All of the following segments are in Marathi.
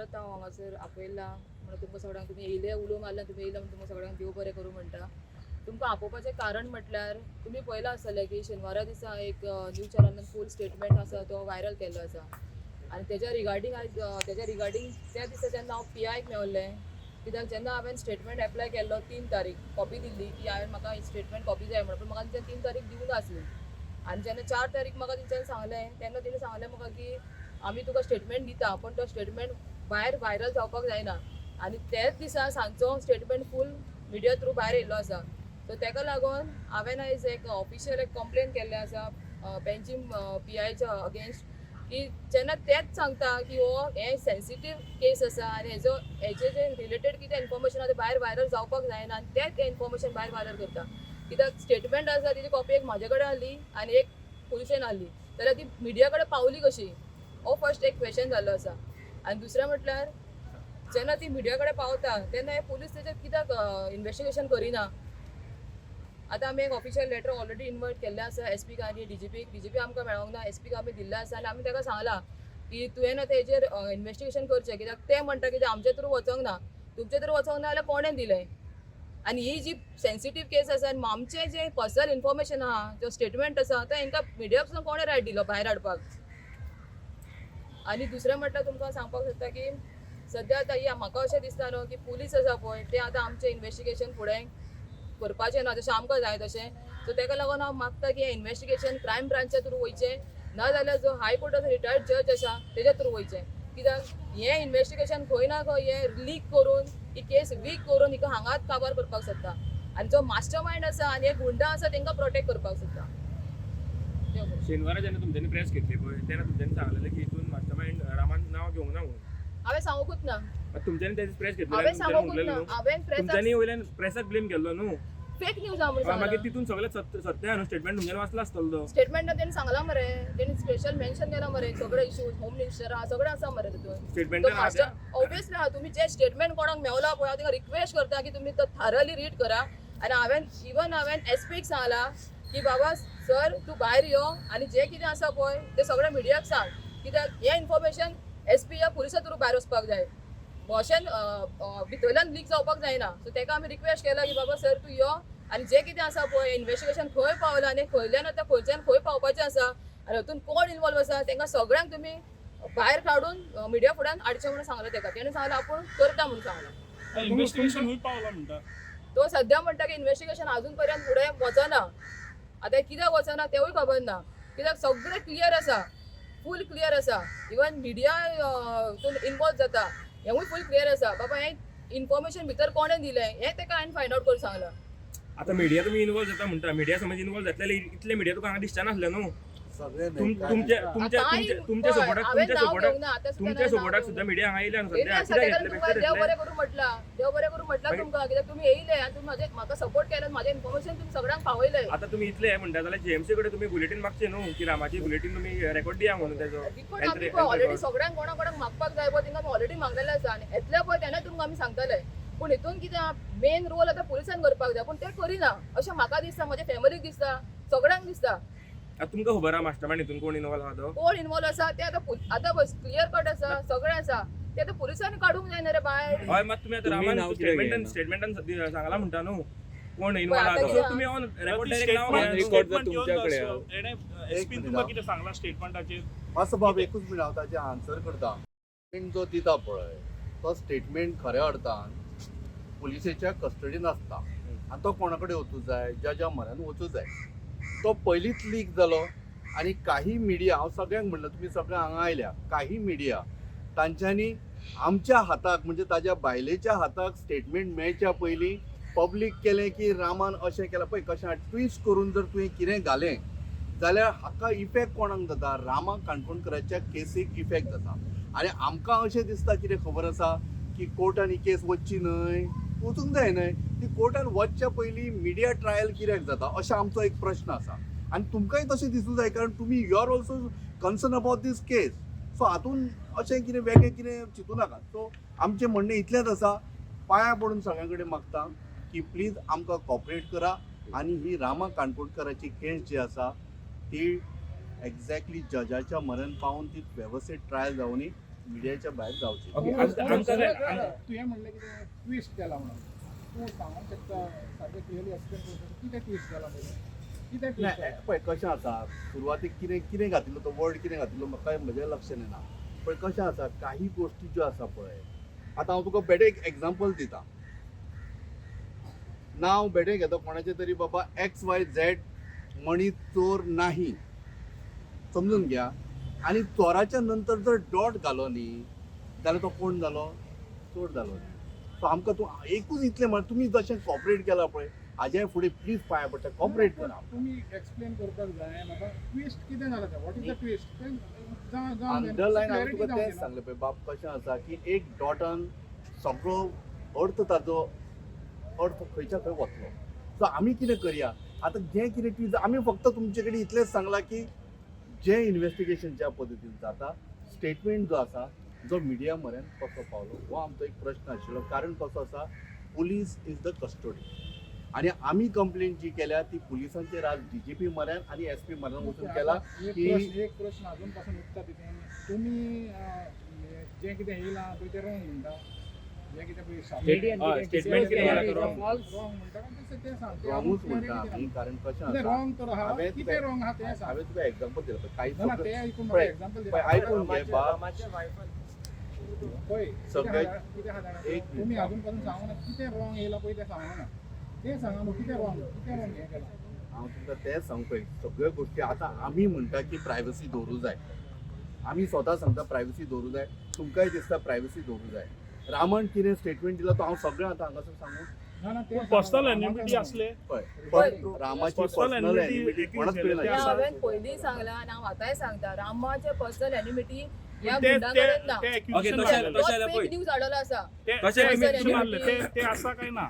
परत हांव हांगासर आपयला म्हणून तुमकां सगळ्यांक तुमी येयले उलोवंक मारला तुमी येयला म्हणून तुमकां सगळ्यांक देव बरें करूं म्हणटा. तुमकां आपोवपाचें कारण म्हटल्यार तुमी पळयलां आसतलें की शेनवारा दिसा एक न्यूज चॅनलान फूल स्टेटमेंट आसा तो व्हायरल केल्लो आसा आनी तेज्या रिगार्डींग त्या दिसा जेन्ना हांव PIक मेवल्लें कित्याक जेन्ना हांवें स्टेटमेंट एप्लाय केल्लो 3 तारीख कॉपी दिल्ली की हांवें म्हाका स्टेटमेंट कॉपी जाय म्हणून पूण म्हाका तेंच्यान 3 तारीख दिवंक नासली आनी जेन्ना 4 तारीख म्हाका तेंच्यांनी सांगलें तेन्ना तेणी सांगलें म्हाका की आमी तुका स्टेटमेंट दिता पण तो स्टेटमेंट भायर व्हायरल जावपाक जायना आनी तेच दिसा सांजचो स्टेटमेंट फूल मिडिया थ्रू भायर येयल्लो आसा. सो तेका लागून हांवें आयज एक ऑफिशियल एक कंप्लेन केल्लें आसा पेंजीम PIच्या अगेन्स्ट की जेन्ना तेच सांगता की हो हे सेन्सिटीव केस आसा आनी हेजे जे रिलेटेड कितें इन्फॉर्मेशन आसा ते भायर व्हायरल जावपाक जायना आनी तेच इन्फॉर्मेशन भायर व्हायरल करता. कित्याक स्टेटमेंट आसा तेजी कॉपी एक म्हाजे कडेन आहली आनी एक पुलिशेन आहली जाल्यार ती मिडिया कडेन पावली कशी हो फर्स्ट एक क्वेश्चन जाल्लो आसा. आनी दुसरें म्हटल्यार जेन्ना ती मिडिया कडेन पावता तेन्ना हे पुलीस तेजेर कित्याक इन्वेस्टिगेशन करिना. आतां आमी एक ऑफिशियल लेटर ऑलरेडी इन्वायट केल्लें आसा SP आनी DGP आमकां मेळोंक ना SP आमी दिल्लें आसा आनी आमी ताका सांगलां की तुवें ना तेजेर इन्वेस्टिगेशन करचें कित्याक ते म्हणटा की आमचे थ्रू वचोंक ना तुमचे थ्रू वचोंक ना जाल्यार कोणें दिलें आनी ही जी सेन्सिटीव केस आसा आनी आमचें जें पर्सनल इन्फॉर्मेशन आहा जो स्टेटमेंट आसा तो हांकां मिडिया पसून कोणें रायट दिलो भायर हाडपाक. आनी दुसरें म्हटल्यार तुमकां सांगपाक सोदता की सद्या आतां म्हाका अशें दिसता न्हू की पुलीस आसा पळय ते आतां आमचें इन्वेस्टिगेशन फुडें करपाचें ना जशें आमकां जाय तशें. सो तेका लागून हांव मागता की हें इन्वेस्टिगेशन क्रायम ब्रांचच्या थ्रू वयचें ना जाल्यार जो हायकोर्टाचो रिटायर्ड जज आसा तेज्या थ्रू वयचें कित्याक हें इन्वेस्टिगेशन खंय ना खंय हें लीक करून ही केस वीक करून हिका हांगाच काबार करपाक सोदता आनी जो मास्टर मायंड आसा आनी हे गुंडा आसा तांकां प्रोटेक्ट करपाक सोदता. शेनवारा जेन्ना तुमच्यांनी प्रेस घेतली पळय तेन्ना तुमच्यांनी सांगलेलें की हितून मास्टरमाइंड रामान नांव घेवंक ना म्हणून. हांवें सांगूंकूच ना. तुमच्यांनी तेजी प्रेस घेतली हांवें सांगूंकूच ना. हांवें तुमच्यांनी वयल्यान प्रेसाक ब्लेम केल्लो न्हू. फेक न्यूज आहा म्हणून मागीर तितून सगळें सत्य आहा न्हू स्टेटमेंट तुमच्यान वाचला आसतलो. स्टेटमेंट तेणी सांगला मरे तेणी स्पेशल मेन्शन केला मरे सगळे इश्यूज होम मिनिस्टर आहा सगळें आसा मरे तितून स्टेटमेंटान ऑब्वियसली आहा तुमी जे स्टेटमेंट कोणाक मेवला पळय हांव तिका रिक्वेस्ट करता की तुमी तो थारली रीड करा आनी हांवें SPक सांगला की बाबा सर तूं भायर यो आनी जे कितें आसा पळय ते सगळें मिडियाक सांग कित्याक हें इन्फॉर्मेशन SP या पुलिसा थ्रू भायर वचपाक जाय अशें भितरल्यान लीक जावपाक जायना. सो तेका आमी रिक्वेस्ट केला की बाबा सर तूं यो आनी जें कितें आसा पळय इन्वेस्टिगेशन खंय पावलां आनी खंयल्यान आतां खंयच्यान खंय पावपाचें आसा आनी हातून कोण इन्वॉल्व आसा तांकां सगळ्यांक तुमी भायर काडून मिडिया फुड्यान हाडचें म्हणून सांगलें तेका तेणें सांगलें आपूण करता म्हणून सांगलें. इन्वेस्टिगेशन खंय पावला म्हणटा तो सद्या म्हणटा की इन्वेस्टिगेशन अजून पर्यंत फुडें वचना. आतां कित्याक वचना तेवूय खबर ना कित्याक सगळें क्लियर आसा फूल क्लियर आसा इवन मिडिया इन्वॉल्व जाता हेंवूय फूल क्लियर आसा बाबा हें इन्फॉर्मेशन भितर कोणें दिलें हें तेका हांवें फायंड आउट करून सांगलां. आतां मिडिया तुमी इन्वॉल्व जाता म्हणटा मिडिया समज इन्वॉल्व जातले इतले मिडिया तुका हांगा दिसता नासलें न्हू. तुमच्या सपोर्टाक सुद्दां मिडिया हांगा येयल्या न्हू सद्या देव बरें करूं म्हटलां तुमकां कित्याक तुमी येयले आनी तुमी म्हाका सपोर्ट केलो म्हाजें इन्फॉर्मेशन तुमी सगळ्यांक पावयलें. आतां तुमी इतले म्हणटा जाल्यार JMC कडेन तुमी बुलेटीन मागचें न्हू की रामाची बुलेटीन तुमी रेकॉर्ड दिया म्हणून तेजो ऑलरेडी सगळ्यांक कोणाक मागपाक जाय पळय तिंगा ऑलरेडी मागलेलें आसा आनी येतले पळय तेन्ना तुमकां आमी सांगतले पूण हितून कितें मेन रोल आतां पुलिसान करपाक जाय पूण ते करिना अशें म्हाका दिसता म्हाज्या फॅमिलीक दिसता सगळ्यांक दिसता. तुमकां खबर आहा मास्टरमाइंड हितून कोण इन्वॉल्व आहा तो कोण इन्वॉल्व आसा ते आतां बस क्लियर कट आसा सगळें आसा ते आतां पुलिसांनी काडूंक जाय रे भायर. हय मात तुमी आतां रामान स्टेटमेंटान सांगला म्हणटा न्हू कोण इन्वॉल्व आहा तो तुमी ऑन रेकॉर्ड डायरेक्ट एसपीन तुमकां कितें सांगला स्टेटमेंटाचेर मातसो बाब एकूच मिनट हांव ताचें आन्सर करता. जो दिता पळय तो स्टेटमेंट खऱ्या अर्थान पुलिसेच्या कस्टडीन आसता आनी तो कोणा कडेन वचूंक जाय जजा म्हऱ्यान वचूंक जाय. तो पयलींच लीक जालो आनी काही मिडिया हांव सगळ्यांक म्हणलं तुमी सगळे हांगा आयल्या काही मिडिया तांच्यांनी आमच्या हाताक म्हणजे ताज्या बायलेच्या हाताक स्टेटमेंट मेळच्या पयलीं पब्लीक केलें की रामान अशें केलां पळय कशें ट्विस्ट करून जर तुवें कितें घालें जाल्यार हाका इफेक्ट कोणाक जाता रामा काणकोणकराच्या केसीक इफेक्ट जाता. आनी आमकां अशें दिसता कितें खबर आसा की कोर्टान ही केस वचची न्हय वचूंक जाय न्हय ती कोर्टान वचच्या पयलीं मिडिया ट्रायल कित्याक जाता अशें आमचो एक प्रश्न आसा आनी तुमकांय तशें दिसूंक जाय कारण तुमी you are also concern about these case. So हातून अशें कितें वेगळें कितें चिंतू नाका. सो आमचें म्हणणें इतलेंच आसा पांयां पडून सगळ्यां कडेन मागता की प्लीज आमकां कॉपरेट करा आनी ही रामा काणकोणकराची केस जी आसा ती एक्झॅक्टली जजाच्या मरण पावून ती वेवस्थीत ट्रायल जावनी मिडियाच्या भायर जावची ओके आमकां तुवें म्हणलें कितें ट्विस्ट केला म्हणून तूं सांगूंक शकता सारकें क्लियरली एक्सप्लेन करूं शकता कितें ट्विस्ट केला कितें ट्विस्ट केला पळय कशें आसा सुरवातीक कितें घातिल्लो तो वर्ड कितें घातिल्लो म्हाका म्हजें लक्षांत येना पण कशें आसा काही गोश्टी ज्यो आसा पळय आतां हांव तुका बेटे एक एग्जांपल दिता नांव बेटे घेता कोणाचें तरी बाबा XYZ मणी चोर नाही समजून घ्या आनी चोराच्या नंतर जर डॉट घालो न्ही जाल्यार तो कोण जालो चोर जालो न्ही सो आमकां तूं एकूच इतलें म्हण तुमी जशें कॉपरेट केलां पळय हाज्या फुडें प्लीज पांया पडटा कॉपरेट करा तुमी एक्सप्लेन करपाक जाय म्हाका ट्विस्ट कितें जालां तें व्हॉट इज द ट्विस्ट अंडरलायन हांवें तुका तेंच सांगलें पळय बाब कशें आसा की एक डॉटान सगळो अर्थ ताजो अर्थ खंयच्या खंय वतलो सो आमी कितें करया आतां जें कितें ट्विस्ट आमी फक्त तुमचे कडेन इतलेंच सांगलां की जें इन्व्हेस्टिगेशन ज्या पद्दतीन जाता स्टेटमेंट जो आसा जो मिडिया म्हऱ्यान कसो पावलो हो आमचो एक प्रश्न आशिल्लो कारण कसो आसा पुलीस इज द कस्टोडी आनी आमी कंप्लेंट जी केल्या ती पुलिसांचेर आज DGP म्हऱ्यान आनी SP म्हऱ्यान वचून केला की एक प्रश्न अजून पासून उठता तितून तुमी जें कितें येयलां पळय तें रॉंग म्हणटा जें कितें पळय स्टेटमेंट कितें येयलां तो wrong. रॉंग म्हणटा तें सांग रॉंगूच म्हणटा आमी कारण कशें कितें आसा रॉंग तर आहा हांवें कितें रॉंग आहा तें सांग हांवें तुका एग्जांपल दिलें पळय कांय ना तें आयकून म्हाका पळय, एग्जांपल पळय, आयकून घे बाब पळय सगळे- कितें आहा जाणा एक तुमी मिनिट. अजून पासून सांगू ना कितें रॉंग येयलां पळय तें सांगू ना तें सांगा न्हू कितें रॉंग हें केलां हांव तुमकां तेंच सांगता सगळ्यो गोश्टी आतां आमी म्हणटा की प्रायवसी दवरूं जाय आमी स्वता सांगता प्रायवसी दवरूं जाय तुमकांय दिसता प्रायवसी दवरूं जाय रामन कितें स्टेटमेंट दिला तो हांव सगळें आतां हांगासर सांगू ना ना तें पर्सनल एनिमिटी असले पळय पण रामाची Personal पर्सनल enmity एनिमिटी कोणाच ते कळना आसा. हांवें पयलीं सांगलां आनी हांव आतांय सांगता रामाचे पर्सनल एनिमिटी ह्या ते गुंडा कडेन ना ओके, accusation तशें- मारलेले. तशें जाल्यार पळय. फेक न्यूज हाडलो आसा ते तशें accusation तुम्ही- मारले. ते असा काही ना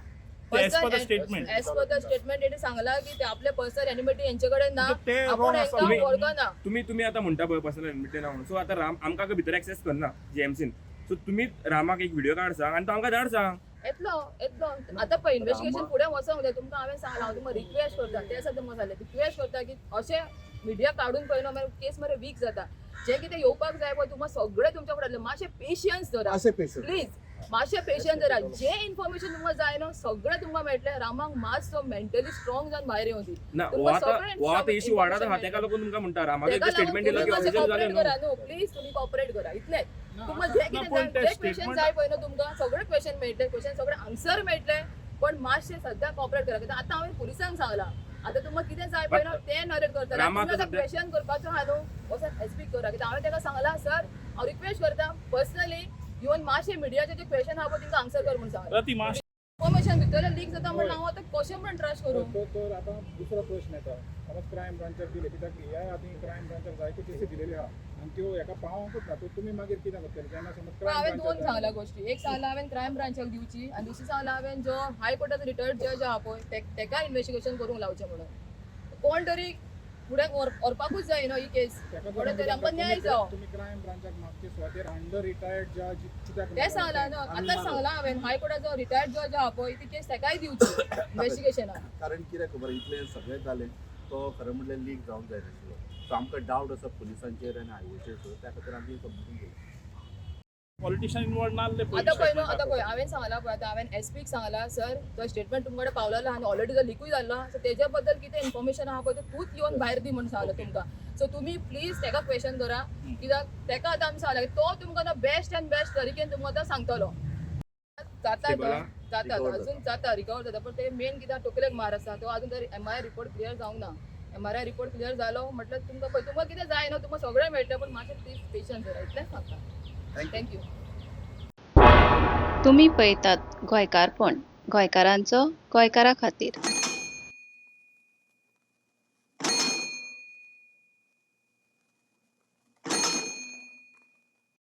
as per the statement as per the statement तेणी सांगला की ते आपले पर्सनल एनिमिटी यांचे कडेन ना ते आपण wrong हेंका आसा. वळखना तुम्ही आता म्हणता पळय पर्सनल एनिमिटी ना म्हणून सो आता राम आमकां भितर एक्सेस करना GMCन सो तुमी रामाक एक व्हिडिओ काड सांग आनी तो आमकां धाड सांग येतलो आता पळय इन्व्हेस्टिगेशन फुडें वचोंक जाय तुमकां हांवें सांगलां हांव तुमकां रिक्वेस्ट करता ते आसा तुमकां जालें रिक्वेस्ट करता की अशें मिडिया काडून पळय न्हू केस मरे वीक जाता जे कितें येवपाक जाय पळय तुमकां सगळें तुमच्या कडेन मातशें पेशन्स धरा अशें पेशंट प्लीज मातशें पेशन्स धरा जे इन्फॉर्मेशन तुमकां जाय न्हू सगळें तुमकां मेळटलें रामाक मातसो मेंटली स्ट्रॉंग जावन भायर येवं दी ना हो तुमकां आता सगळें हो आता इश्यू वाडत आहा information तेका लागून तुमकां म्हणटा रामाचो तेका एक स्टेटमेंट दिलो की लागून ऑफिशियल तुम्ही जालें कॉपरेट न्हू करा न्हू प्लीज तुम्ही कॉपरेट करा इतलेंच ना, तुमकां जे ना, कितें पण जाय ते जे क्वेश्चन statement- जाय पळय न्हू तुमकां सगळे क्वेश्चन मेळटले क्वेश्चन सगळे आन्सर मेळटले पण मातशें सद्या कॉपरेट करा कित्याक आतां हांवें पुलिसांक सांगलां आतां तुमकां कितें जाय पळय न्हू तें नरेट करता रामाक तुमकां सद्या- क्वेश्चन करपाचो आहा न्हू वचून एसपी करा कित्याक हांवें ताका सांगलां सर हांव रिक्वेस्ट करता पर्सनली येवन मातशे मिडियाचे जे क्वेश्चन आहा पळय तिंका आन्सर कर म्हणून सांगलां ती माश इन्फॉर्मेशन भितर लीक जाता म्हणून हांव आतां कशें म्हणून ट्रस्ट करूं तर आतां दुसरो प्रश्न येता समज क्रायम ब्रांचाक दिले कित्याक ह्या आतां क्रायम ब्रांचाक जायत्यो केसी दिलेल्यो आहा आनी त्यो हेका पावोंकूच ना तुमी मागीर कितें करतले जेन्ना समज पण हांवें दोन क्रायम सांगला गोष्टी एक सांगला हांवें क्रायम ब्रांचाक दिवची आनी दुसरी सांगला हांवें जो हायकोर्टाचो रिटायर्ड जज आहा पळय तेका इन्व्हेस्टिगेशन करूंक लावचें म्हणून कोण तरी फुडें व्हरपाकूच जाय न्हू ही केस कोणे तरी आमकां न्याय जावो तुमी क्रायम ब्रांचाक मागचे सुवातेर अंडर रिटायर्ड जज कित्याक तें सांगला न्हू आतां सांगला हांवें हायकोर्टाचो रिटायर्ड जज आहा पळय ती केस तेकाय दिवची इन्व्हेस्टिगेशनाक कारण कितें खबर इतलें सगळें जालें तो खरें म्हणल्यार लीक जावंक जाय नाशिल्लो सो आमकां डावट आसा पुलिसांचेर आनी हायवेचेर त्या खातीर आमी समजून घेतली पॉलिटिशियन इन्वॉल्व नासले आतां पळय न्हू आतां पळय हांवें सांगला पळय आतां हांवें एसपीक सांगला सर तो स्टेटमेंट तुमचे कडेन पावलेलो आनी ऑलरेडी जो लिकूय जाल्लो सो तेज्या बद्दल कितें इन्फॉर्मेशन आहा पळय तें तूंच येवन भायर दी म्हणून सांगलें तुमकां सो तुमी प्लीज तेका क्वेश्चन करा कित्याक तेका आतां आमी सांगला तो तुमकां बेस्ट एंड बेस्ट तरीकेन तुमकां आतां सांगतलो जाता तो जाता अजून जाता रिकवर जाता पण ते मेन कित्याक तकलेक मार आसा तो अजून तरी MRI रिपोर्ट क्लियर जावंक ना MRI रिपोर्ट क्लियर जालो म्हटल्यार तुमकां पळय तुमकां कितें जाय न्हू तुमकां सगळें मेळटलें पण मातशें प्लीज पेशन्स धरा इतलेंच सांगता थँक्यू तुम्ही पळयतात गोंयकारपण गोंयकारांचो गोंयकारा खातीर